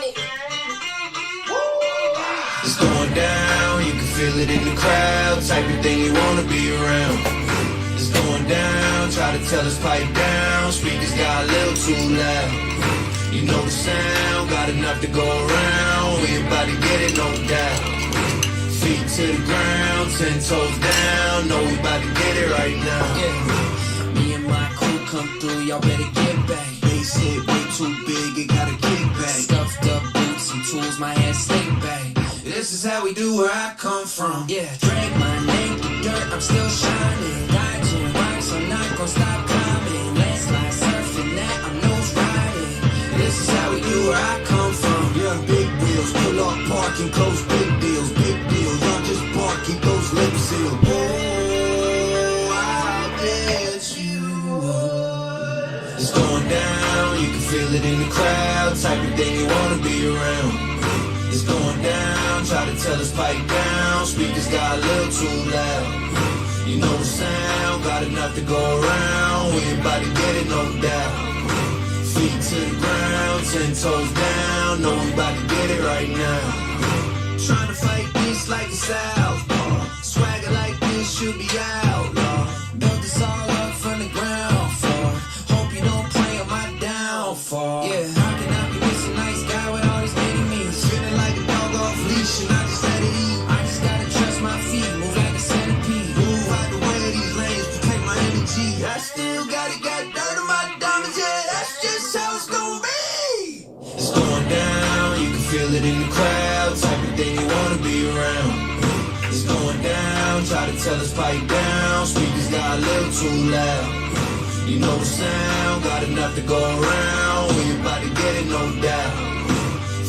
money. It's going down, you can feel it in the crowd. Type of thing you wanna be around. It's going down, try to tell us pipe down. Speakers got a little too loud. You know the sound, got enough to go around. We about to get it, no doubt. Feet to the ground, 10 toes down. Know we about to get it right now. Yeah. Me and my crew come through, y'all better get back. Bass hit way too big, it gotta kick back. Stuffed up boots and tools, my ass slick back. This is how we do where I come from. Yeah, drag my name through dirt, I'm still shining. Dodging rocks, I'm not gonna stop climbing. Landslide surfing that, I'm nose riding. This is how we do where I come from. Yeah, big wheels, pull off parking, close big deals, big deal. Y'all just bark, keep those lips sealed. Oh, I bet you would. It's going down, you can feel it in the crowd. Type of thing you wanna be around. It's going down, try to tell us pipe down. Speakers got a little too loud. You know the sound, got enough to go around. We about to get it, no doubt. Feet to the ground, 10 toes down. Know we about to get it right now. Trying to fight this like the Southpaw. Swagger like this should be outlaw. Built this all up from the ground floor. Hope you don't pray on my downfall. Yeah, how can I be this a nice guy with all these enemies? Feeling like a dog off leash and I just let it eat. I just gotta trust my feet, move like a centipede. Move out the way of these lanes, protect my energy. I still got dirt on my diamonds, yeah, that's just how it's gonna be. It's going down, you can feel it in the crowd. Type of thing you wanna be around. It's going down, try to tell us pipe down. Speakers got a little too loud. You know the sound, got enough to go around. We about to get it, no doubt.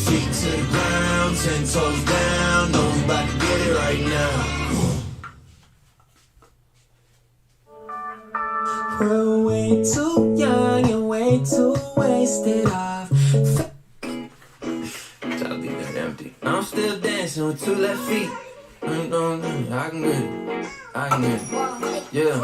Feet to the ground, 10 toes down. Know we about to get it right now. We're way too young and way too wasted off. Try to leave that empty. I'm still dancing with 2 left feet. I ain't gonna do it. I can get it. I can get it. Yeah.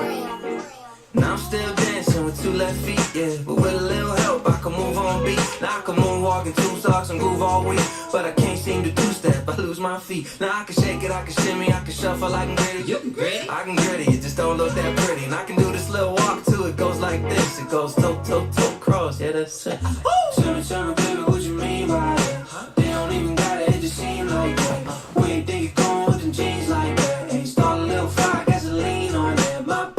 Now I'm still dancing with 2 left feet, yeah. But with a little help, I can move on beat. Now I can moonwalk in 2 socks and groove all week. But I can't seem to 2-step, I lose my feet. Now I can shake it, I can shimmy, I can shuffle, I can gritty. You can gritty? I can gritty, it just don't look that pretty. And I can do this little walk too, it goes like this. It goes toe, toe, toe, cross, yeah, that's it. Tell me, baby, what you mean by that? They don't even got it, it just seem like that. Where you think you're going with them jeans like that? Hey, start a little fire, gasoline on that. My boy.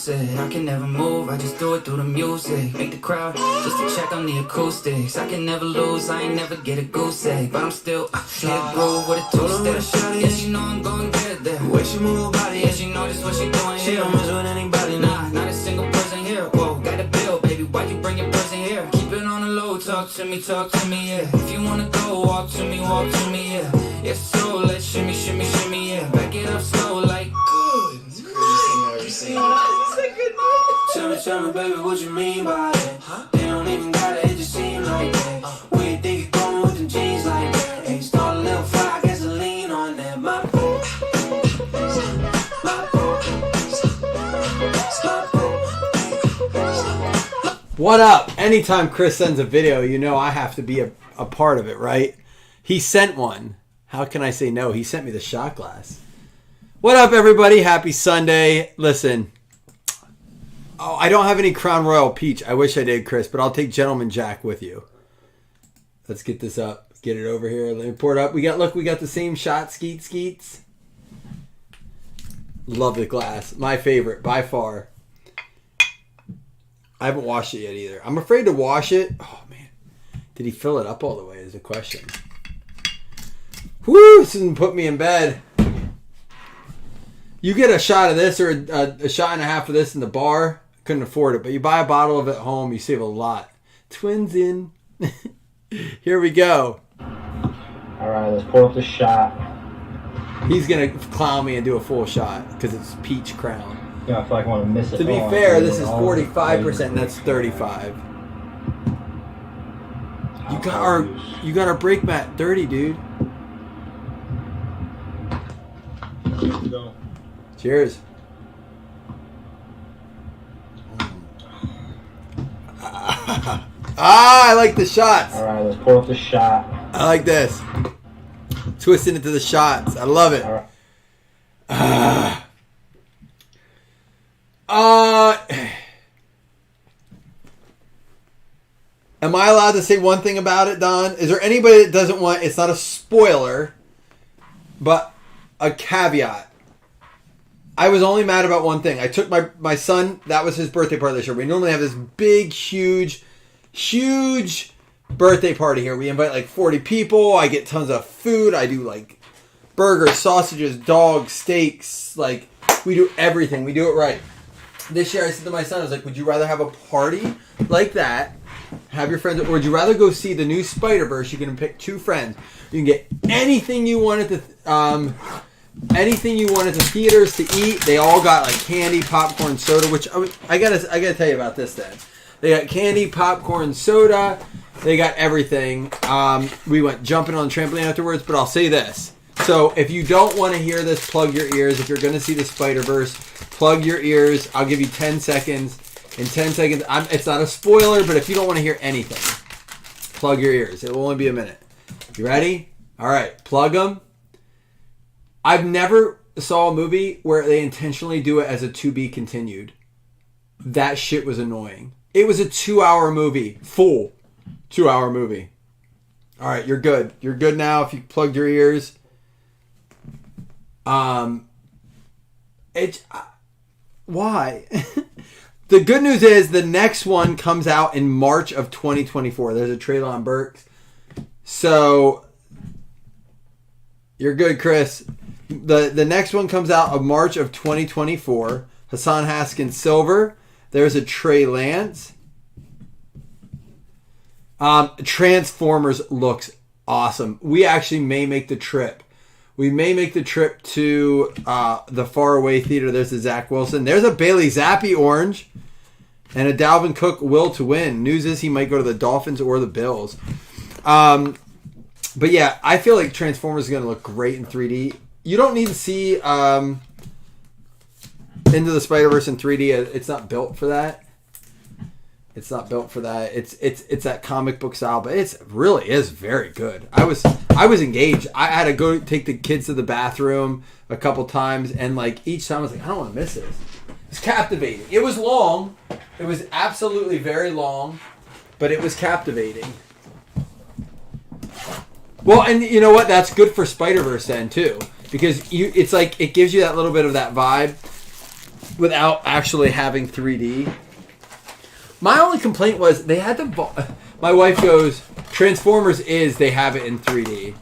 I can never move, I just do it through the music. Make the crowd just to check on the acoustics. I can never lose, I ain't never get a goose egg. But I'm still hit groove with a 2-step. Yeah, she know I'm gon' get it there. The way she move her body, Yeah, she know this what she doing she here. don't mess with anybody, Nah, not a single person here. Whoa, got a bill, baby, why you bring your person here? Keep it on the low, talk to me, yeah. If you wanna go, walk to me, yeah. It's so, let's shimmy, shimmy, shimmy, yeah. Back it up slow, like good. It's the craziest thing I've ever seen. Tell me, baby, what you mean by that? They don't even got it, it just seem like that. Where you think you're going with them jeans like that? Hey, start a little fire, gasoline on that. My boy. What up? Anytime Chris sends a video, you know I have to be a part of it, right? He sent one. How can I say no? He sent me the shot glass. What up, everybody? Happy Sunday. Listen. Oh, I don't have any Crown Royal Peach. I wish I did, Chris, but I'll take Gentleman Jack with you. Let's get this up. Let's get it over here. Let me pour it up. We got the same shot, skeets. Love the glass. My favorite, by far. I haven't washed it yet either. I'm afraid to wash it. Oh, man. Did he fill it up all the way is the question. Whoo! This doesn't put me in bed. You get a shot of this or a shot and a half of this in the bar. Couldn't afford it. But you buy a bottle of it at home, you save a lot. Twins in. Here we go. All right, let's pour up the shot. He's going to clown me and do a full shot because it's peach crown. Yeah, I feel like I want to miss it. To be fair, this is 45% and that's 35. You got our brake mat dirty, dude. Cheers. I like the shots. All right, let's pour up the shot. I like this. Twisting into the shots. I love it. All right. Am I allowed to say one thing about it, Don? Is there anybody that doesn't want... It's not a spoiler, but a caveat. I was only mad about one thing. I took my son... That was his birthday party this year. We normally have this big, huge birthday party here. We invite like 40 people. I get tons of food. I do like burgers, sausages, dogs, steaks. Like, we do everything. We do it right. This year I said to my son, I was like, would you rather have a party like that, have your friends, or would you rather go see the new Spider-Verse? You can pick 2 friends. You can get anything you want at the theaters to eat. They all got like candy, popcorn, soda, which I gotta tell you about this then. They got candy, popcorn, soda. They got everything. We went jumping on the trampoline afterwards, but I'll say this. So if you don't want to hear this, plug your ears. If you're going to see the Spider-Verse, plug your ears. I'll give you 10 seconds. In 10 seconds, it's not a spoiler, but if you don't want to hear anything, plug your ears. It will only be a minute. You ready? All right, plug them. I've never saw a movie where they intentionally do it as a to be continued. That shit was annoying. It was a 2-hour movie. Full 2-hour movie. All right, you're good. You're good now if you plugged your ears. Why? The good news is the next one comes out in March of 2024. There's a trailer on Burks. So you're good, Chris. The next one comes out of March of 2024. Hassan Haskins Silver. There's a Trey Lance. Transformers looks awesome. We actually may make the trip. We may make the trip to the faraway theater. There's a Zach Wilson. There's a Bailey Zappi orange. And a Dalvin Cook will to win. News is he might go to the Dolphins or the Bills. But yeah, I feel like Transformers is going to look great in 3D. You don't need to see Into the Spider-Verse in 3D. It's not built for that. It's not built for that. It's that comic book style, but it really is very good. I was engaged. I had to go take the kids to the bathroom a couple times, and like each time I was like, I don't want to miss this. It's captivating. It was long. It was absolutely very long, but it was captivating. Well, and you know what? That's good for Spider-Verse then too, because it's like it gives you that little bit of that vibe without actually having 3D. My only complaint was they had to... My wife goes, Transformers they have it in 3D.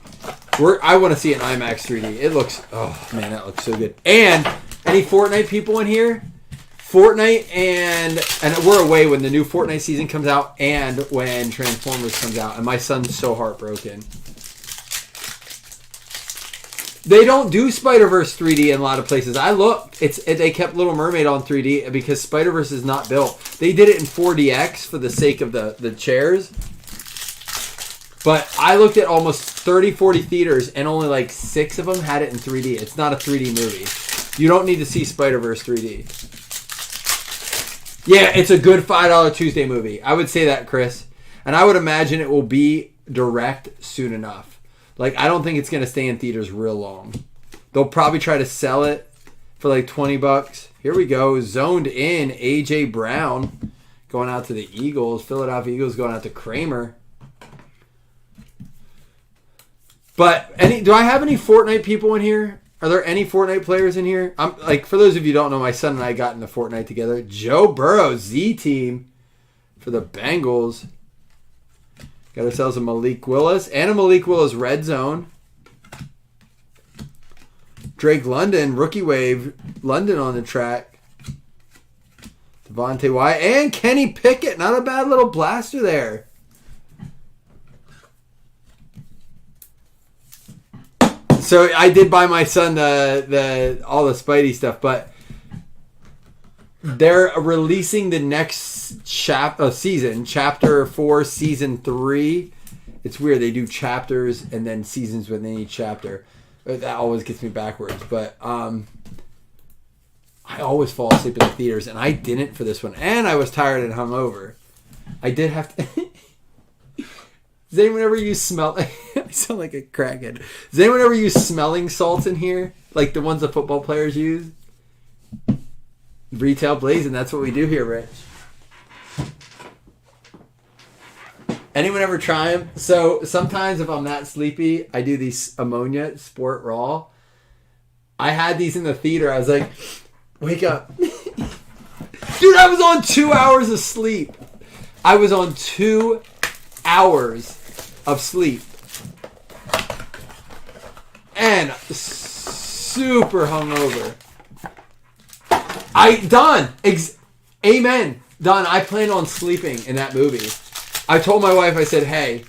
I want to see it in IMAX 3D. It looks... Oh, man, that looks so good. And any Fortnite people in here? Fortnite and we're away when the new Fortnite season comes out and when Transformers comes out. And my son's so heartbroken. They don't do Spider-Verse 3D in a lot of places. I looked. They kept Little Mermaid on 3D because Spider-Verse is not built. They did it in 4DX for the sake of the chairs. But I looked at almost 30, 40 theaters and only like 6 of them had it in 3D. It's not a 3D movie. You don't need to see Spider-Verse 3D. Yeah, it's a good $5 Tuesday movie. I would say that, Chris. And I would imagine it will be direct soon enough. Like, I don't think it's going to stay in theaters real long. They'll probably try to sell it for like $20. Here we go. Zoned in. A.J. Brown going out to the Eagles. Philadelphia Eagles going out to Kramer. But do I have any Fortnite people in here? Are there any Fortnite players in here? I'm like, for those of you who don't know, my son and I got into Fortnite together. Joe Burrow, Z-Team for the Bengals. Got ourselves a Malik Willis and a Malik Willis red zone. Drake London, rookie wave, London on the track. Devontae Wyatt and Kenny Pickett. Not a bad little blaster there. So I did buy my son all the Spidey stuff, but they're releasing the next season, Chapter 4, Season 3. It's weird. They do chapters and then seasons within each chapter. That always gets me backwards. But I always fall asleep in the theaters, and I didn't for this one. And I was tired and hungover. I did have to... Does anyone ever use smell... I sound like a crackhead. Does anyone ever use smelling salts in here? Like the ones the football players use? Retail blazing, that's what we do here, Rich. Anyone ever try them? So sometimes if I'm that sleepy, I do these ammonia sport raw. I had these in the theater. I was like, wake up. Dude, I was on 2 hours of sleep. I was on 2 hours of sleep. And super hungover. Amen. Don, I plan on sleeping in that movie. I told my wife, I said, hey,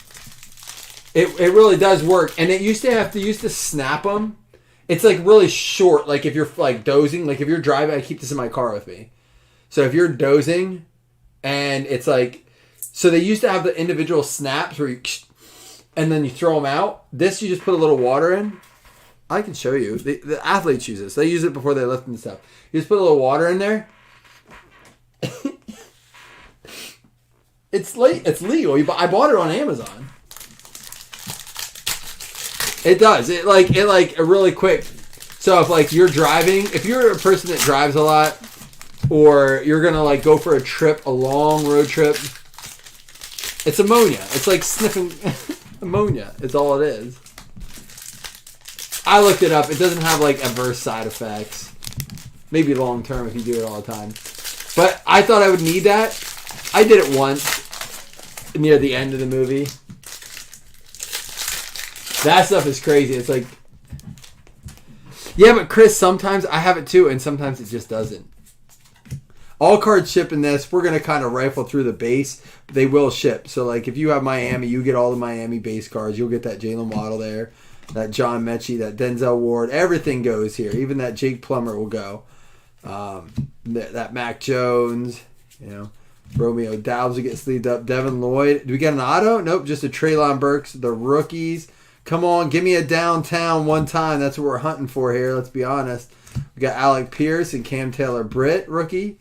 it really does work. And it used to snap them. It's like really short. Like if you're like dozing, like if you're driving, I keep this in my car with me. So if you're dozing and it's like, so they used to have the individual snaps where you, and then you throw them out. This, you just put a little water in. I can show you. The athletes use this. They use it before they lift and stuff. You just put a little water in there. It's legal. I bought it on Amazon. It does. It really quick. So if like you're driving, if you're a person that drives a lot, or you're gonna like go for a long road trip, it's ammonia. It's like sniffing ammonia. It's all it is. I looked it up. It doesn't have like adverse side effects. Maybe long term if you do it all the time. But I thought I would need that. I did it once near the end of the movie. That stuff is crazy. It's like, yeah, but Chris, sometimes I have it too, and sometimes it just doesn't. All cards ship in this. We're going to kind of rifle through the base, but they will ship. So, like, if you have Miami, you get all the Miami base cards. You'll get that Jalen Waddle there, that John Mechie, that Denzel Ward. Everything goes here. Even that Jake Plummer will go. That Mac Jones, Romeo Doubs will get sleeved up. Devin Lloyd. Do we get an auto? Nope, just a Treylon Burks. The rookies. Come on, give me a downtown one time. That's what we're hunting for here, let's be honest. We got Alec Pierce and Cam Taylor-Britt, rookie.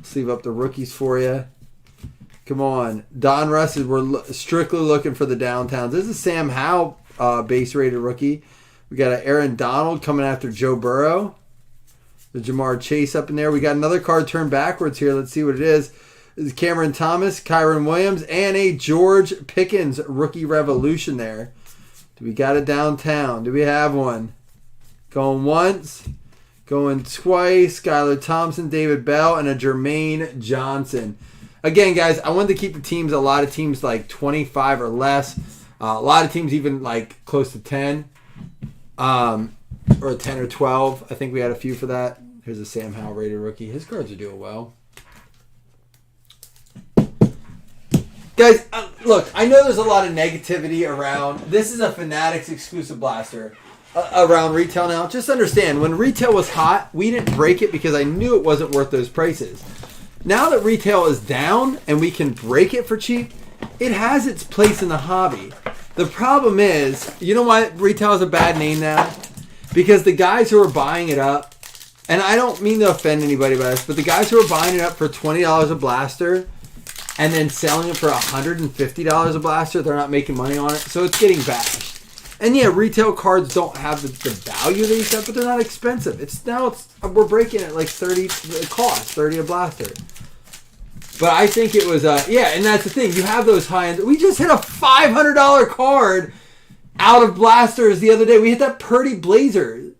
Sleeve up the rookies for you. Come on. Don Russ, we're strictly looking for the downtowns. This is Sam Howell, base rated rookie. We got an Aaron Donald coming after Joe Burrow. The Jamar Chase up in there. We got another card turned backwards here. Let's see what it is. This is Cameron Thomas, Kyron Williams, and a George Pickens rookie revolution there. Do we got a downtown? Do we have one? Going once. Going twice. Skylar Thompson, David Bell, and a Jermaine Johnson. Again, guys, I wanted to keep the teams, a lot of teams like 25 or less. A lot of teams even like close to 10. Or 10 or 12. I think we had a few for that. Here's a Sam Howell rated rookie. His cards are doing well. Guys, look, I know there's a lot of negativity around. This is a Fanatics exclusive blaster around retail now. Just understand, when retail was hot, we didn't break it because I knew it wasn't worth those prices. Now that retail is down and we can break it for cheap, it has its place in the hobby. The problem is, you know why retail is a bad name now? Because the guys who are buying it up, and I don't mean to offend anybody by this, but the guys who are buying it up for $20 a blaster and then selling it for $150 a blaster, they're not making money on it, so it's getting bashed. And yeah, retail cards don't have the value they used to have, but they're not expensive. We're breaking it like 30. It costs 30 a blaster. But I think it was and that's the thing. You have those high end. We just hit a $500 card out of blasters the other day. We hit that Purdy Blazer,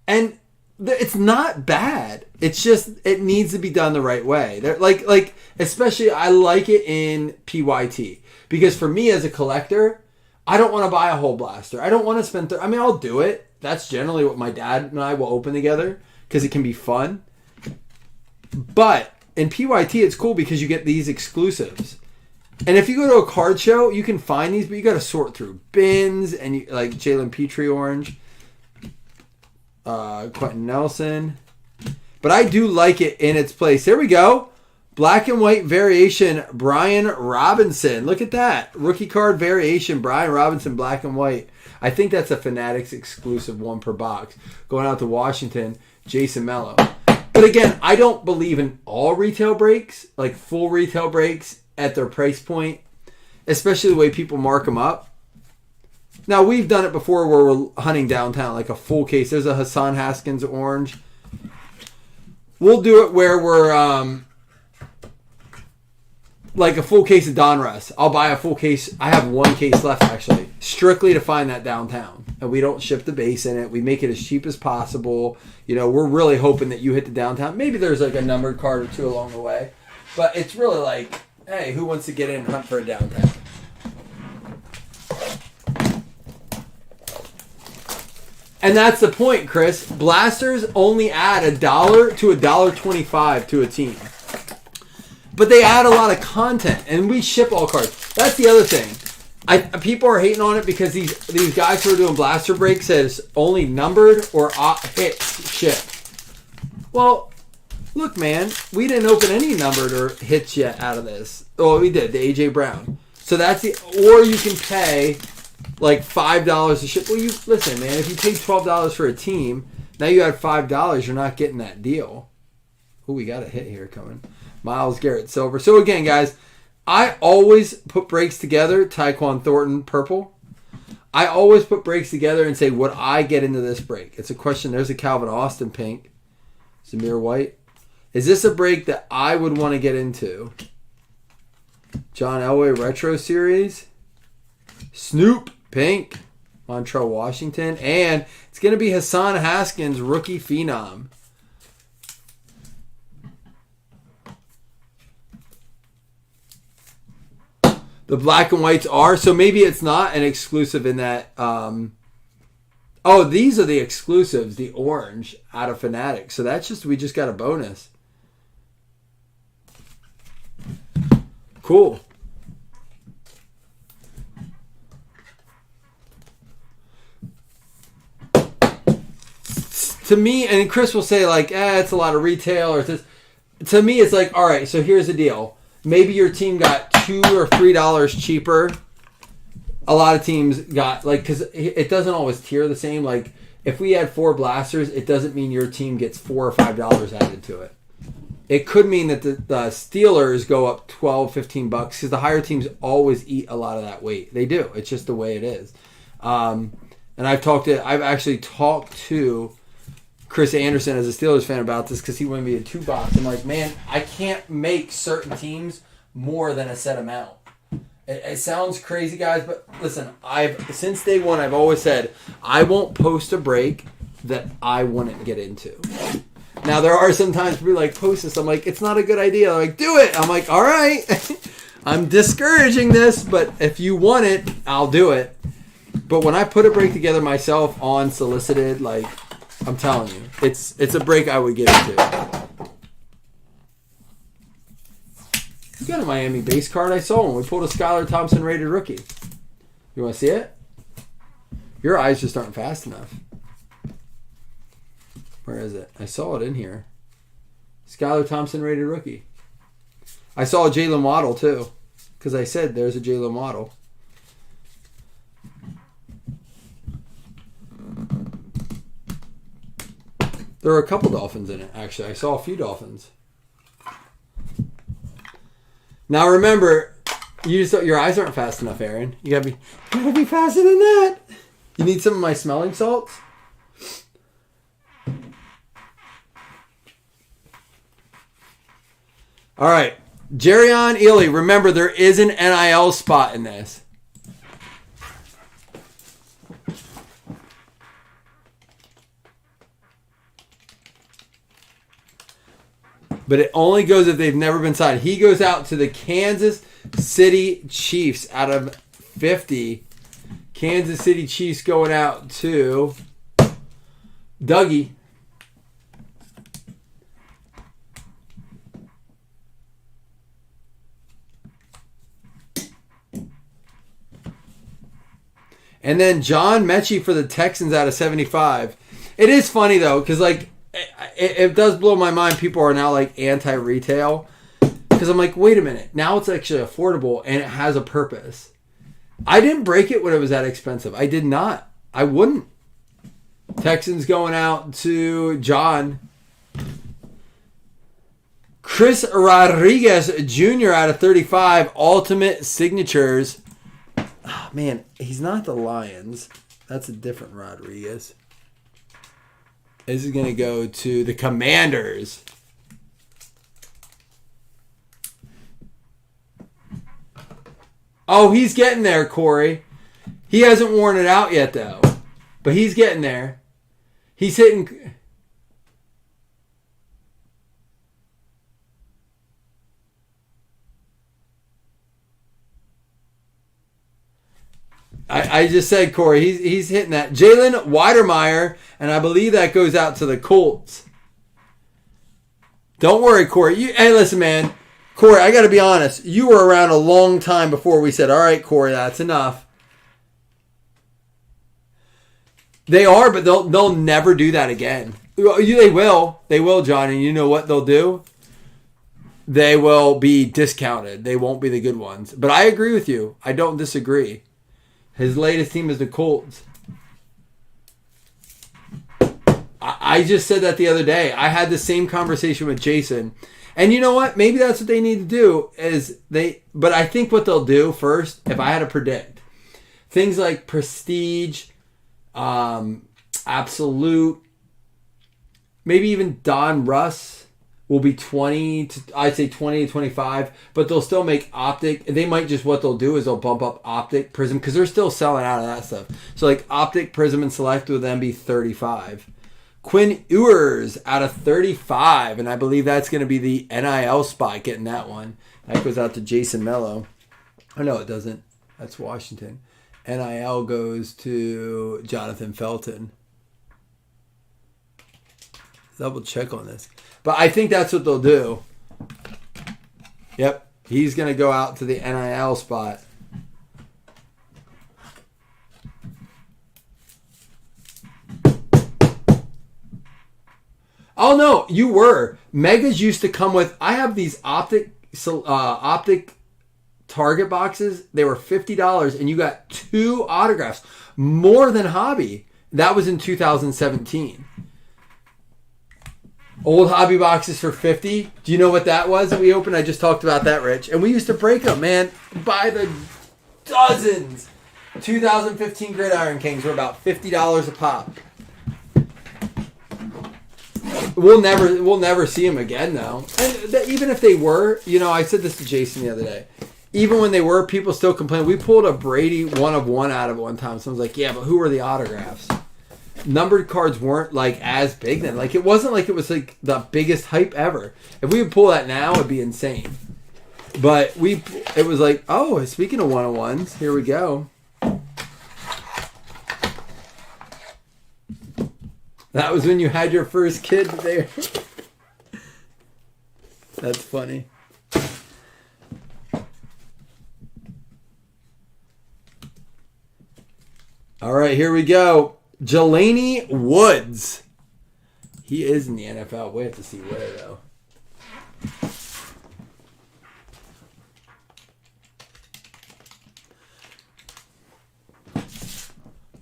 and it's not bad. It's just it needs to be done the right way. They're like especially I like it in PYT because for me as a collector, I don't want to buy a whole blaster. I don't want to spend. I'll do it. That's generally what my dad and I will open together because it can be fun. But in PYT, it's cool because you get these exclusives. And if you go to a card show, you can find these, but you got to sort through bins and you like Jalen Petrie orange, Quentin Nelson. But I do like it in its place. Here we go. Black and white variation, Brian Robinson. Look at that. Rookie card variation, Brian Robinson, black and white. I think that's a Fanatics exclusive, one per box. Going out to Washington. Jason Mello. But again, I don't believe in all retail breaks, like full retail breaks at their price point, especially the way people mark them up. Now, we've done it before where we're hunting downtown, like a full case. There's a Hassan Haskins orange. We'll do it where we're like a full case of Donruss. I'll buy a full case. I have one case left, actually, strictly to find that downtown. And we don't ship the base in it. We make it as cheap as possible. You know, we're really hoping that you hit the downtown. Maybe there's like a numbered card or two along the way. But it's really like, hey, who wants to get in and hunt for a downtown? And that's the point, Chris. Blasters only add $1 to $1.25 to a team. But they add a lot of content, and we ship all cards. That's the other thing. People are hating on it because these guys who are doing blaster breaks says only numbered or hits ship. Well, look, man, we didn't open any numbered or hits yet out of this. Oh, we did, the A.J. Brown. So that's or you can pay like $5 to ship. Well, listen, man, if you paid $12 for a team, now you add $5, you're not getting that deal. Oh, we got a hit here coming. Miles Garrett Silver. So again, guys, I always put breaks together. Tyquan Thornton purple. I always put breaks together and say, would I get into this break? It's a question. There's a Calvin Austin pink. Zamir White. Is this a break that I would want to get into? John Elway Retro Series. Snoop pink. Montrell Washington. And it's going to be Hassan Haskins Rookie Phenom. The black and whites are. So maybe it's not an exclusive in that. Oh, these are the exclusives. The orange out of Fanatic. So that's just, we just got a bonus. Cool. To me, and Chris will say like, it's a lot of retail or this. To me, it's like, all right, so here's the deal. Maybe your team got $2 or $3 cheaper. A lot of teams got, like, because it doesn't always tier the same. Like, if we had 4 blasters, it doesn't mean your team gets $4 or $5 added to it. It could mean that the Steelers go up $12, $15 because the higher teams always eat a lot of that weight. They do. It's just the way it is. And I've actually talked to Chris Anderson as a Steelers fan about this because he wanted me a 2-box. I'm like, man, I can't make certain teams more than a set amount. It sounds crazy, guys, but listen, since day one, I've always said I won't post a break that I wouldn't get into. Now, there are some times people like, post this. I'm like, it's not a good idea. They're like, do it. I'm like, all right. I'm discouraging this, but if you want it, I'll do it. But when I put a break together myself on solicited, like, I'm telling you, it's a break I would get into. You got a Miami base card. I saw one. We pulled a Skylar Thompson rated rookie. You want to see it? Your eyes just aren't fast enough. Where is it? I saw it in here. Skylar Thompson rated rookie. I saw a Jalen Waddle too, because I said there's a Jalen Waddle. There are a couple Dolphins in it, actually. I saw a few Dolphins. Now remember, your eyes aren't fast enough, Aaron. You gotta be faster than that. You need some of my smelling salts? All right. Jerrion Ely. Remember, there is an NIL spot in this. But it only goes if they've never been signed. He goes out to the Kansas City Chiefs out of 50. Kansas City Chiefs going out to Dougie. And then John Mechie for the Texans out of 75. It is funny, though, because, like, it does blow my mind. People are now like anti-retail because I'm like, wait a minute. Now it's actually affordable and it has a purpose. I didn't break it when it was that expensive. I did not. I wouldn't. Texans going out to John. Chris Rodriguez Jr. out of 35. Ultimate signatures. Oh, man, he's not the Lions. That's a different Rodriguez. This is going to go to the Commanders. Oh, he's getting there, Corey. He hasn't worn it out yet, though. But he's getting there. He's hitting... I just said, Corey, he's hitting that. Jalen Weidermeyer, and I believe that goes out to the Colts. Don't worry, Corey. Hey, listen, man. Corey, I got to be honest. You were around a long time before we said, all right, Corey, that's enough. They are, but they'll never do that again. They will. They will, John, and you know what they'll do? They will be discounted. They won't be the good ones. But I agree with you. I don't disagree. His latest team is the Colts. I just said that the other day. I had the same conversation with Jason. And you know what? Maybe that's what they need to do. But I think what they'll do first, if I had to predict, things like Prestige, Absolute, maybe even Don Russ will be 20 to 25, but they'll still make Optic. They might just, what they'll do is they'll bump up Optic, Prism, because they're still selling out of that stuff. So like Optic, Prism, and Select will then be 35. Quinn Ewers out of 35, and I believe that's going to be the NIL spot getting that one. That goes out to Jason Mello. Oh, no, it doesn't. That's Washington. NIL goes to Jonathan Felton. Double check on this. But I think that's what they'll do. Yep. He's going to go out to the NIL spot. Oh, no. You were. Megas used to come with... I have these optic Target boxes. They were $50 and you got 2 autographs. More than Hobby. That was in 2017. Old Hobby boxes for $50. Do you know what that was that we opened? I just talked about that, Rich. And we used to break them, man, by the dozens. 2015 Gridiron Kings were about $50 a pop. We'll never see them again, though. And even if they were, I said this to Jason the other day. Even when they were, people still complain. We pulled a Brady 1/1 out of it one time. Someone's like, yeah, but who were the autographs? Numbered cards weren't like as big then. Like it wasn't like it was like the biggest hype ever. If we would pull that now, it'd be insane. But it was like, oh, speaking of 1/1s, here we go. That was when you had your first kid there. That's funny. All right, here we go. Jelani Woods. He is in the NFL. We have to see where, though.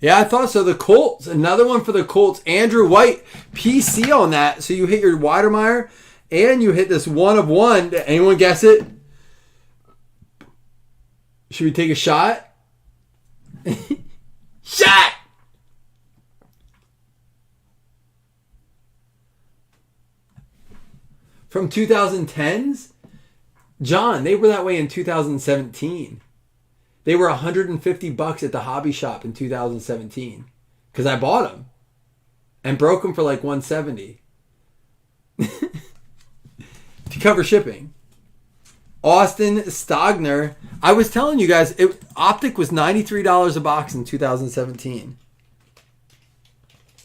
Yeah, I thought so. The Colts. Another one for the Colts. Andrew White. PC on that. So you hit your Weidermeyer and you hit this 1/1. Did anyone guess it? Should we take a shot? Shot! From 2010s? John, they were that way in 2017. They were $150 at the hobby shop in 2017. Because I bought them. And broke them for like $170. To cover shipping. Austin Stogner. I was telling you guys, Optic was $93 a box in 2017.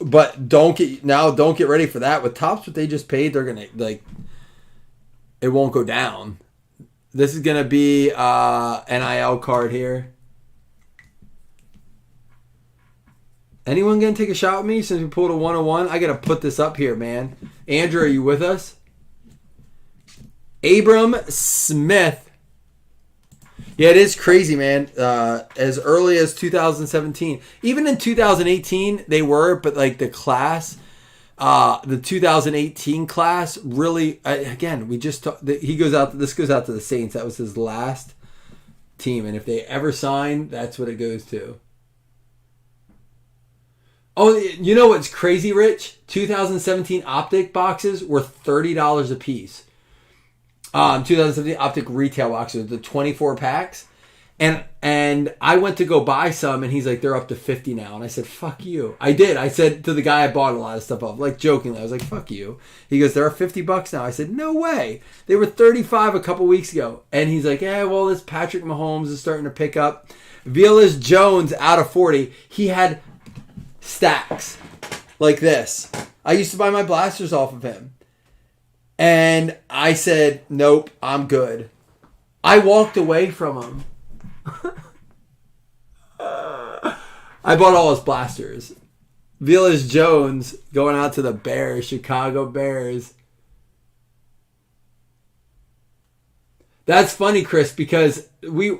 But don't get ready for that. With Topps, what they just paid, they're gonna it won't go down. This is gonna be NIL card here. Anyone gonna take a shot with me since we pulled a 1/1? I gotta put this up here, man. Andrew, are you with us? Abram Smith. Yeah, it is crazy, man. As early as 2017, even in 2018, they were, but like the class, the 2018 class, really. Again, we just he goes out. This goes out to the Saints. That was his last team, and if they ever sign, that's what it goes to. Oh, you know what's crazy, Rich? 2017 Optic boxes were $30 a piece. 2017 Optic retail boxes, the 24 packs. And I went to go buy some, and he's like, they're up to 50 now. And I said, fuck you. I did. I said to the guy I bought a lot of stuff off, like jokingly, I was like, fuck you. He goes, they're $50 now. I said, no way. They were 35 a couple weeks ago. And he's like, yeah, well, this Patrick Mahomes is starting to pick up. Velus Jones out of 40. He had stacks like this. I used to buy my blasters off of him. And I said, nope, I'm good. I walked away from him. I bought all his blasters. Velus Jones going out to the Bears, Chicago Bears. That's funny, Chris, because we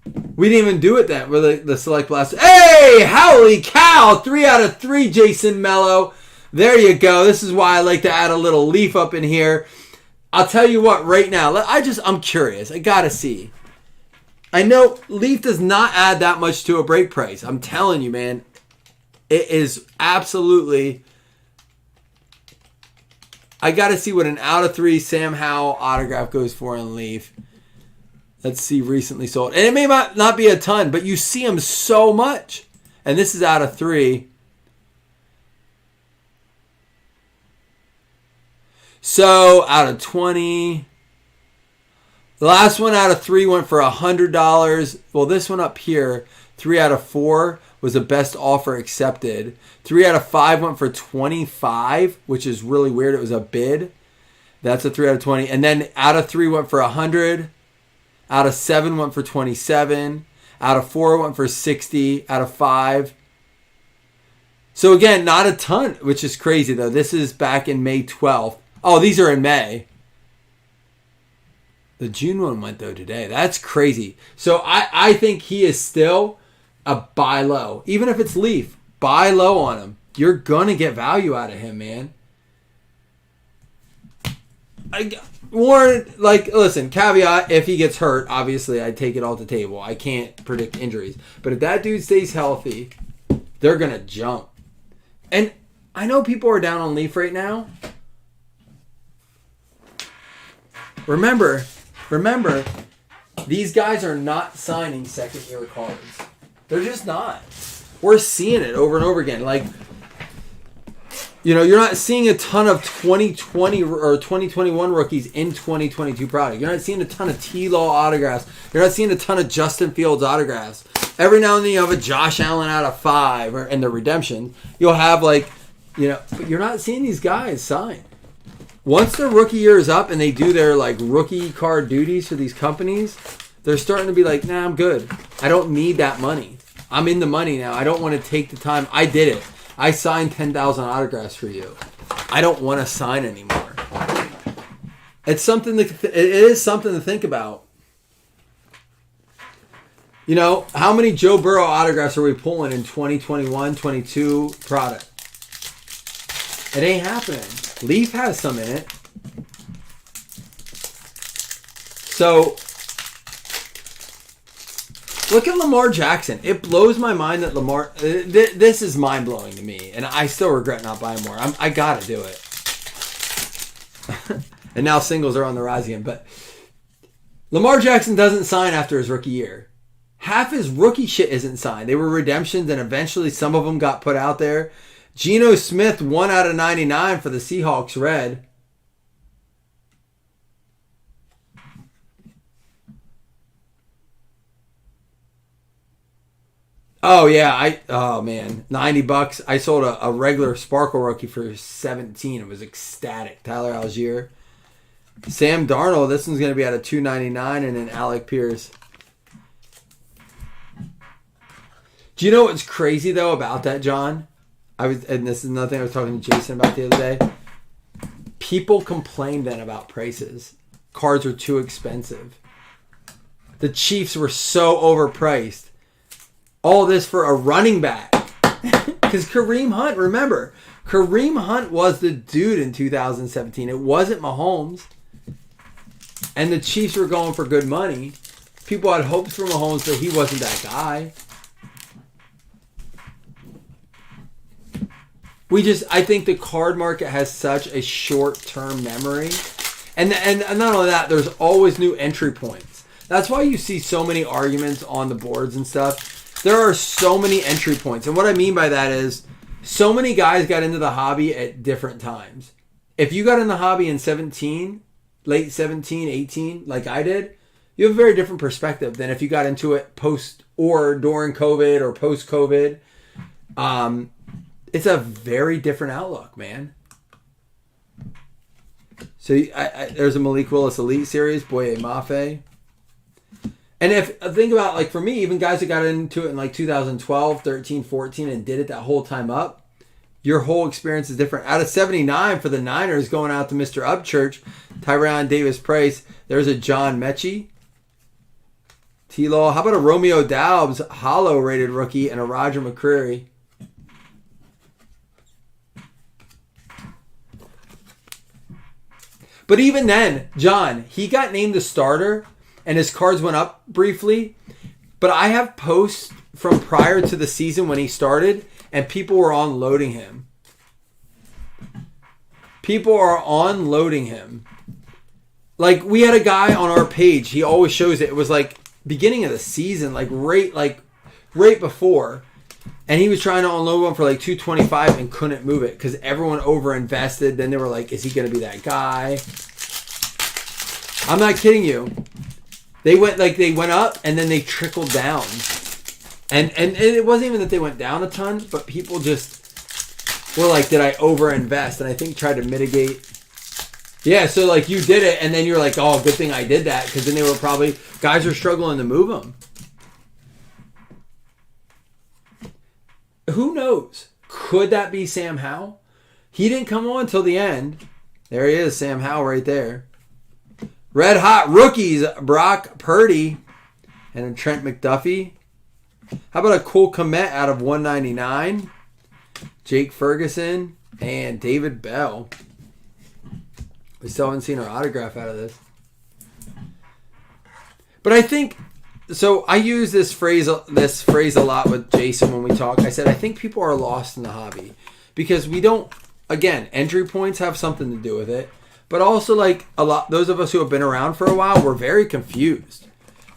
didn't even do it then with the select blaster. Hey, holy cow! 3 out of 3, Jason Mello. There you go. This is why I like to add a little leaf up in here. I'll tell you what, right now, I'm curious. I gotta see. I know Leaf does not add that much to a break price. I'm telling you, man. It is absolutely... I got to see what an out of 3 Sam Howell autograph goes for in Leaf. Let's see, recently sold. And it may not be a ton, but you see them so much. And this is out of 3. So, out of 20... The last one out of 3 went for $100. Well, this one up here, 3 out of 4 was the best offer accepted. 3 out of 5 went for 25, which is really weird. It was a bid. That's a 3 out of 20. And then out of 3 went for 100. Out of 7 went for 27. Out of 4 went for 60. Out of 5. So again, not a ton, which is crazy though. This is back in May 12th. Oh, these are in May. The June one went, though, today. That's crazy. So I think he is still a buy low. Even if it's Leaf, buy low on him. You're going to get value out of him, man. Warren, listen, caveat, if he gets hurt, obviously I take it off the table. I can't predict injuries. But if that dude stays healthy, they're going to jump. And I know people are down on Leaf right now. Remember, these guys are not signing second-year cards. They're just not. We're seeing it over and over again. You're not seeing a ton of 2020 or 2021 rookies in 2022 product. You're not seeing a ton of T-Law autographs. You're not seeing a ton of Justin Fields autographs. Every now and then you have a Josh Allen out of 5 in the redemption. You'll have but you're not seeing these guys sign. Once their rookie year is up and they do their rookie card duties for these companies, they're starting to be like, nah, I'm good. I don't need that money. I'm in the money now. I don't want to take the time. I did it. I signed 10,000 autographs for you. I don't want to sign anymore. It's something it is something to think about. How many Joe Burrow autographs are we pulling in 2021, 22 product? It ain't happening. Leaf has some in it. So, look at Lamar Jackson. It blows my mind that Lamar... This is mind-blowing to me. And I still regret not buying more. I got to do it. And now singles are on the rise again. But Lamar Jackson doesn't sign after his rookie year. Half his rookie shit isn't signed. They were redemptions, and eventually some of them got put out there. Geno Smith, 1 out of 99 for the Seahawks red. Oh, yeah. Oh, man. $90. I sold a regular Sparkle rookie for 17. It was ecstatic. Tyler Algier. Sam Darnold. This one's going to be out of $2.99. And then Alec Pierce. Do you know what's crazy, though, about that, John? And this is another thing I was talking to Jason about the other day. People complained then about prices. Cards are too expensive. The Chiefs were so overpriced. All this for a running back. Because Kareem Hunt, remember, Kareem Hunt was the dude in 2017. It wasn't Mahomes. And the Chiefs were going for good money. People had hopes for Mahomes, but he wasn't that guy. I think the card market has such a short-term memory. And not only that, there's always new entry points. That's why you see so many arguments on the boards and stuff. There are so many entry points. And what I mean by that is so many guys got into the hobby at different times. If you got in the hobby in 17, late 17, 18, like I did, you have a very different perspective than if you got into it post or during COVID or post-COVID. It's a very different outlook, man. So there's a Malik Willis Elite Series, Boye Mafe. And think about, like, for me, even guys that got into it in like 2012, 13, 14 and did it that whole time up, your whole experience is different. Out of 79 for the Niners, going out to Mr. Upchurch, Tyron Davis-Price, there's a John Mechie. T-Law. How about a Romeo Doubs hollow rated rookie and a Roger McCreary? But even then, John, he got named the starter and his cards went up briefly. But I have posts from prior to the season when he started and people were unloading him. People are unloading him. Like, we had a guy on our page. He always shows it. It was like beginning of the season, right before. And he was trying to unload one for like 225 and couldn't move it because everyone overinvested. Then they were like, is he going to be that guy? I'm not kidding you. They went up and then they trickled down. And it wasn't even that they went down a ton, but people just were like, did I overinvest? And I think tried to mitigate. Yeah, so like you did it and then you're like, oh, good thing I did that, because then they were probably, guys are struggling to move them. Who knows? Could that be Sam Howell? He didn't come on until the end. There he is, Sam Howell right there. Red hot rookies, Brock Purdy and a Trent McDuffie. How about a Cole Kmet out of 199? Jake Ferguson and David Bell. We still haven't seen our autograph out of this. But I think, so I use this phrase a lot with Jason when we talk. I said, I think people are lost in the hobby because we don't, again, entry points have something to do with it. But also, like, those of us who have been around for a while, we're very confused.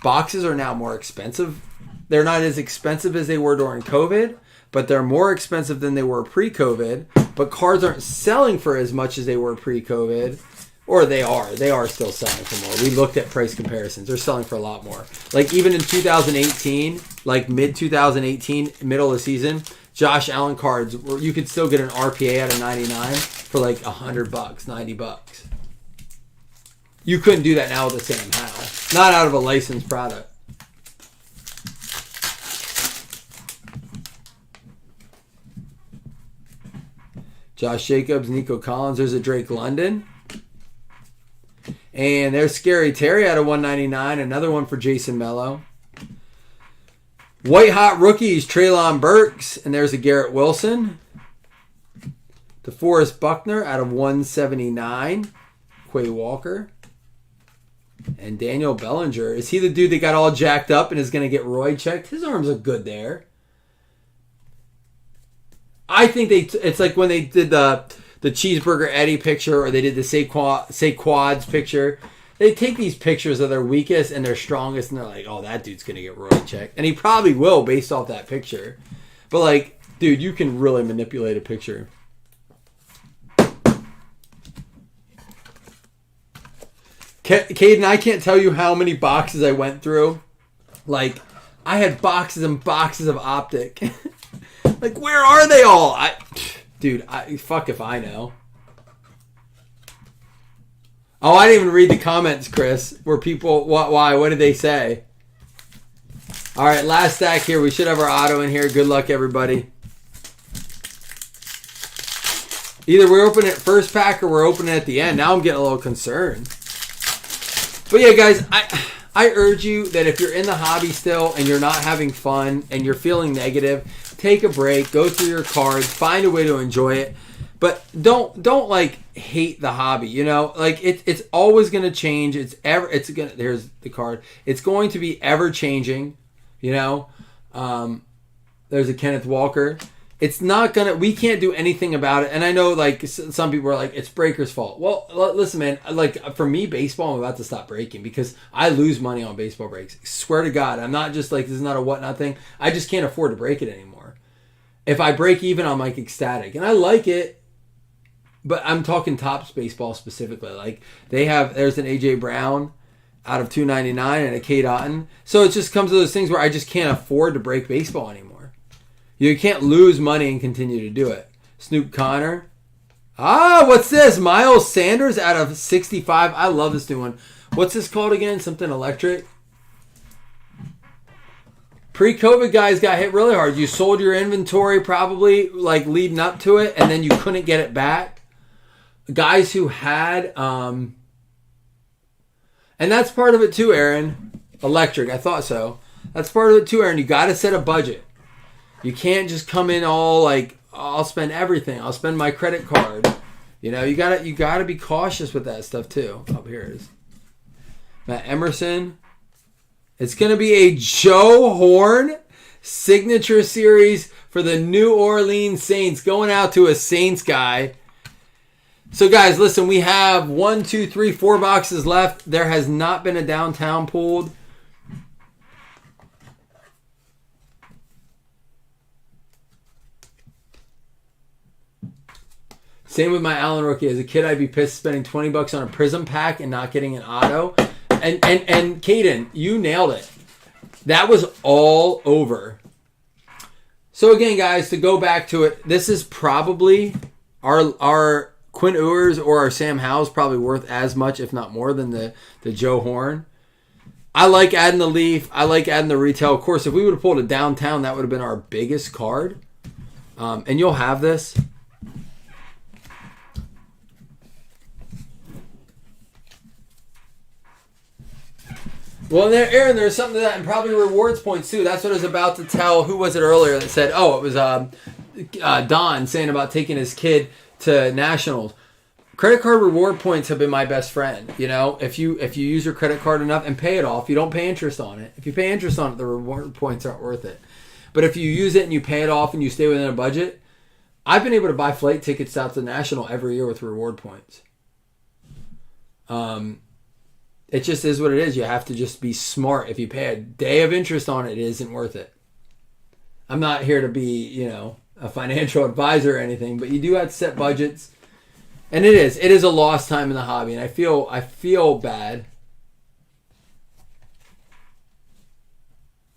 Boxes are now more expensive. They're not as expensive as they were during COVID, but they're more expensive than they were pre-COVID. But cards aren't selling for as much as they were pre-COVID. Or they are. They are still selling for more. We looked at price comparisons. They're selling for a lot more. Like, even in 2018, like mid-2018, middle of the season, Josh Allen cards, you could still get an RPA out of 99 for like $100, $90. You couldn't do that now with the Sam Howell. Not out of a licensed product. Josh Jacobs, Nico Collins. There's a Drake London. And there's Scary Terry out of 199. Another one for Jason Mello. White hot rookies, Treylon Burks. And there's a Garrett Wilson. DeForest Buckner out of 179. Quay Walker. And Daniel Bellinger. Is he the dude that got all jacked up and is going to get Roy checked? His arms are good there. I think it's like when they did the Cheeseburger Eddie picture, or they did the Saquads picture. They take these pictures of their weakest and their strongest, and they're like, oh, that dude's going to get Roy checked. And he probably will based off that picture. But, like, dude, you can really manipulate a picture. Caden, I can't tell you how many boxes I went through. Like, I had boxes and boxes of Optic. Like, where are they all? Dude, fuck if I know. Oh, I didn't even read the comments, Chris. Where people, why? What did they say? All right, last stack here. We should have our auto in here. Good luck, everybody. Either we're opening it first pack or we're opening it at the end. Now I'm getting a little concerned. But yeah, guys, I urge you that if you're in the hobby still and you're not having fun and you're feeling negative, take a break, go through your cards, find a way to enjoy it. But don't like hate the hobby, you know? Like it's always going to change. There's the card. It's going to be ever changing, you know? There's a Kenneth Walker. It's not going to, we can't do anything about it. And I know like some people are like, it's breakers' fault. Well, listen, man, like for me, baseball, I'm about to stop breaking because I lose money on baseball breaks. Swear to God, I'm not just like, this is not a whatnot thing. I just can't afford to break it anymore. If I break even, I'm like ecstatic. And I like it, but I'm talking Topps baseball specifically. Like there's an AJ Brown out of $2.99 and a Kate Otten. So it just comes to those things where I just can't afford to break baseball anymore. You can't lose money and continue to do it. Snoop Connor. What's this? Miles Sanders out of 65. I love this new one. What's this called again? Something electric? Pre-COVID guys got hit really hard. You sold your inventory probably like leading up to it and then you couldn't get it back. Guys who had... and that's part of it too, Aaron. Electric. I thought so. That's part of it too, Aaron. You got to set a budget. You can't just come in all like, I'll spend everything. I'll spend my credit card. You know, you gotta be cautious with that stuff too. Oh, here it is. Matt Emerson. It's gonna be a Joe Horn signature series for the New Orleans Saints. Going out to a Saints guy. So guys, listen, we have 1, 2, 3, 4 boxes left. There has not been a downtown pulled. Same with my Allen rookie. As a kid, I'd be pissed spending $20 on a Prism pack and not getting an auto. And Caden, you nailed it. That was all over. So again, guys, to go back to it, this is probably our Quinn Ewers or our Sam Howell's probably worth as much, if not more, than the Joe Horn. I like adding the Leaf. I like adding the retail. Of course, if we would have pulled a downtown, that would have been our biggest card. And you'll have this. Well, Aaron, there's something to that, and probably rewards points too. That's what I was about to tell. Who was it earlier that said? Oh, it was Don saying about taking his kid to nationals. Credit card reward points have been my best friend. You know, if you use your credit card enough and pay it off, you don't pay interest on it. If you pay interest on it, the reward points aren't worth it. But if you use it and you pay it off and you stay within a budget, I've been able to buy flight tickets out to national every year with reward points. It just is what it is. You have to just be smart. If you pay a day of interest on it, it isn't worth it. I'm not here to be, you know, a financial advisor or anything, but you do have to set budgets. And it is a lost time in the hobby, and I feel bad.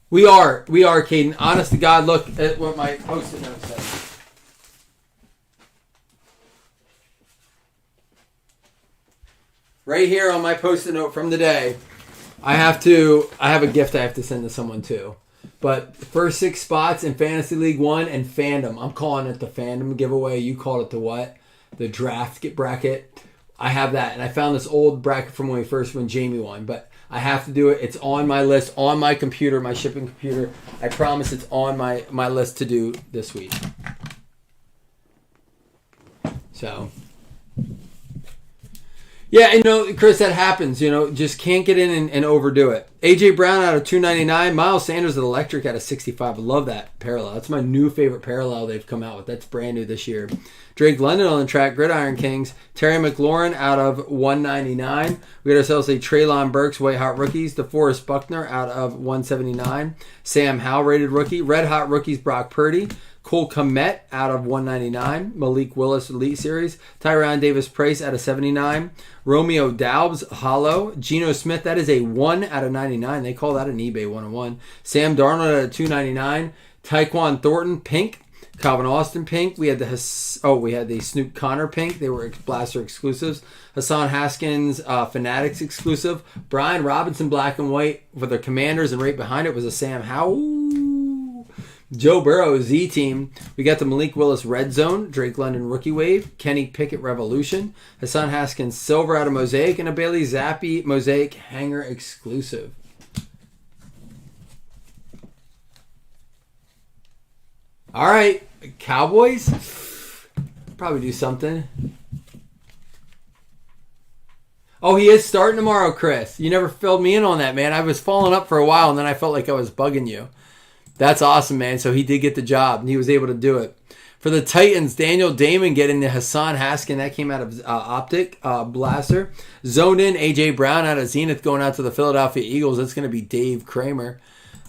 We are, Caden. Honest to God, look at what my post-it note says. Right here on my post-it note from the day, I have a gift I have to send to someone too. But first 6 spots in Fantasy League 1 and Fandom. I'm calling it the Fandom giveaway. You called it the what? The draft bracket. I have that. And I found this old bracket from when Jamie won. But I have to do it. It's on my list, on my computer, my shipping computer. I promise it's on my list to do this week. So... yeah, you know, Chris, that happens. You know, just can't get in and overdo it. AJ Brown out of $2.99. Miles Sanders at electric out of 65. I love that parallel. That's my new favorite parallel they've come out with. That's brand new this year. Drake London on the track. Gridiron Kings. Terry McLaurin out of $1.99. We got ourselves a Treylon Burks White Hot Rookies. DeForest Buckner out of $1.79. Sam Howell rated rookie. Red Hot Rookies Brock Purdy. Cole Kmet out of $1.99. Malik Willis Elite Series. Tyron Davis Price out of $79. Romeo Doubs Hollow. Geno Smith, that is a 1 out of 99. They call that an eBay 101. Sam Darnold out of $2.99. Tyquan Thornton Pink. Calvin Austin Pink. We had the Snoop Connor Pink. They were Blaster exclusives. Hassan Haskins Fanatics exclusive. Brian Robinson Black and White for the Commanders, and right behind it was a Sam Howell. Joe Burrow Z-Team. We got the Malik Willis Red Zone, Drake London Rookie Wave, Kenny Pickett Revolution, Hassan Haskins Silver out of Mosaic, and a Bailey Zappi Mosaic Hanger exclusive. All right, Cowboys. Probably do something. Oh, he is starting tomorrow, Chris. You never filled me in on that, man. I was following up for a while, and then I felt like I was bugging you. That's awesome, man. So he did get the job, and he was able to do it. For the Titans, Daniel Damon getting the Hassan Haskin. That came out of Optic Blaster. Zoned in, A.J. Brown out of Zenith going out to the Philadelphia Eagles. That's going to be Dave Kramer.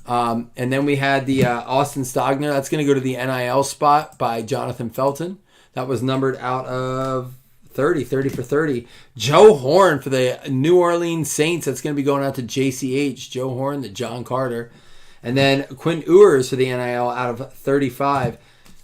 And then we had the Austin Stogner. That's going to go to the NIL spot by Jonathan Felton. That was numbered out of 30 for 30. Joe Horn for the New Orleans Saints. That's going to be going out to JCH. Joe Horn, the John Carter. And then Quinn Ewers for the NIL out of 35.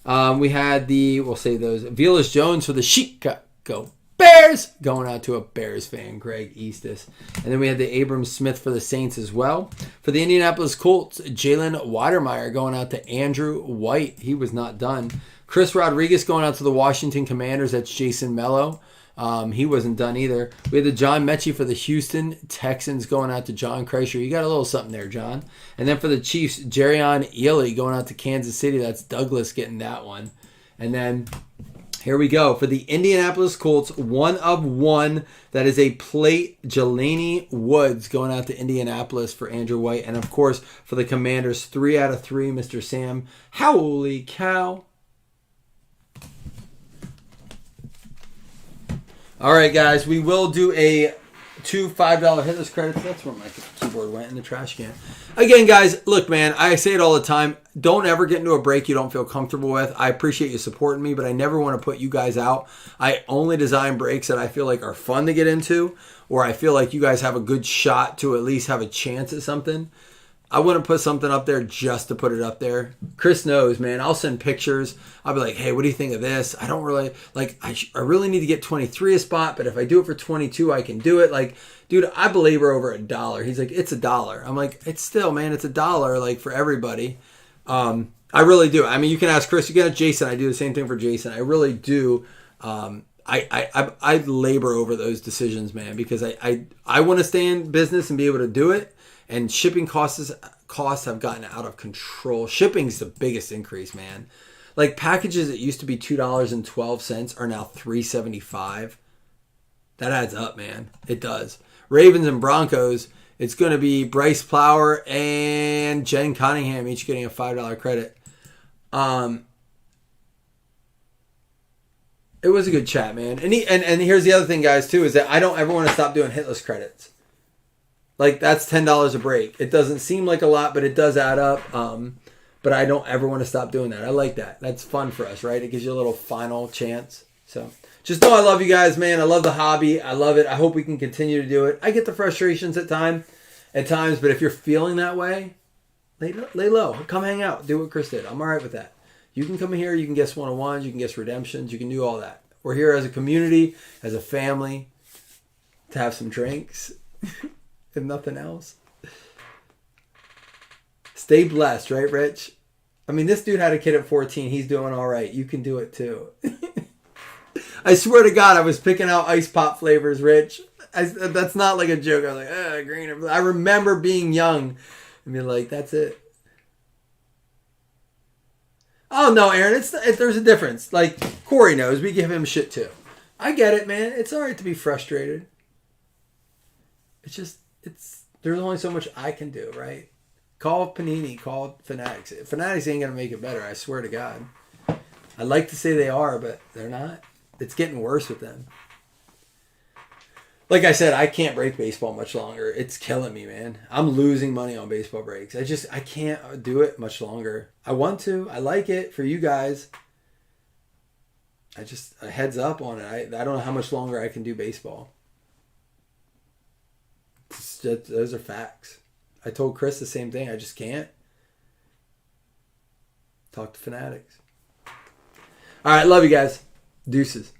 We had we'll say those, Velas Jones for the Chicago Bears, going out to a Bears fan, Greg Eastis. And then we had the Abram Smith for the Saints as well. For the Indianapolis Colts, Jalen Weidermeyer going out to Andrew White. He was not done. Chris Rodriguez going out to the Washington Commanders. That's Jason Mello. He wasn't done either. We had the John Mechie for the Houston Texans going out to John Kreischer. You got a little something there, John. And then for the Chiefs, Jerion Ely going out to Kansas City. That's Douglas getting that one. And then here we go. For the Indianapolis Colts, 1 of 1. That is a plate. Jelani Woods going out to Indianapolis for Andrew White. And, of course, for the Commanders, 3 out of 3, Mr. Sam. Holy cow. All right, guys. We will do a 2 $5 hitless credits. That's where my keyboard went, in the trash can. Again, guys, look, man, I say it all the time. Don't ever get into a break you don't feel comfortable with. I appreciate you supporting me, but I never want to put you guys out. I only design breaks that I feel like are fun to get into, or I feel like you guys have a good shot to at least have a chance at something. I wouldn't put something up there just to put it up there. Chris knows, man. I'll send pictures. I'll be like, hey, what do you think of this? I don't really, like, I really need to get 23 a spot, but if I do it for 22, I can do it. Like, dude, I belabor over $1. He's like, it's $1. I'm like, it's still, man, it's $1, like, for everybody. I really do. I mean, you can ask Chris, you can ask Jason. I do the same thing for Jason. I really do. I labor over those decisions, man, because I want to stay in business and be able to do it. And shipping costs have gotten out of control. Shipping's the biggest increase, man. Like, packages that used to be $2.12 are now $3.75. That adds up, man. It does. Ravens and Broncos, it's going to be Bryce Plower and Jen Cunningham each getting a $5 credit. It was a good chat, man. And here's the other thing, guys, too, is that I don't ever want to stop doing hitless credits. Like, that's $10 a break. It doesn't seem like a lot, but it does add up. But I don't ever want to stop doing that. I like that. That's fun for us, right? It gives you a little final chance. So just know I love you guys, man. I love the hobby. I love it. I hope we can continue to do it. I get the frustrations at times, but if you're feeling that way, lay low. Come hang out. Do what Chris did. I'm all right with that. You can come here. You can guess one-on-ones. You can guess redemptions. You can do all that. We're here as a community, as a family, to have some drinks. If nothing else. Stay blessed, right, Rich? I mean, this dude had a kid at 14. He's doing all right. You can do it too. I swear to God, I was picking out ice pop flavors, Rich. That's not like a joke. I was like, green or blue. I remember being young and being like, that's it. Oh, no, Aaron, there's a difference. Like, Corey knows. We give him shit too. I get it, man. It's all right to be frustrated. There's only so much I can do, right? Call Panini, call Fanatics. Fanatics ain't gonna make it better, I swear to God. I'd like to say they are, but they're not. It's getting worse with them. Like I said, I can't break baseball much longer. It's killing me, man. I'm losing money on baseball breaks. I can't do it much longer. I want to. I like it for you guys. A heads up on it. I don't know how much longer I can do baseball. Those are facts. I told Chris the same thing. I just can't. Talk to Fanatics. All right. Love you guys. Deuces.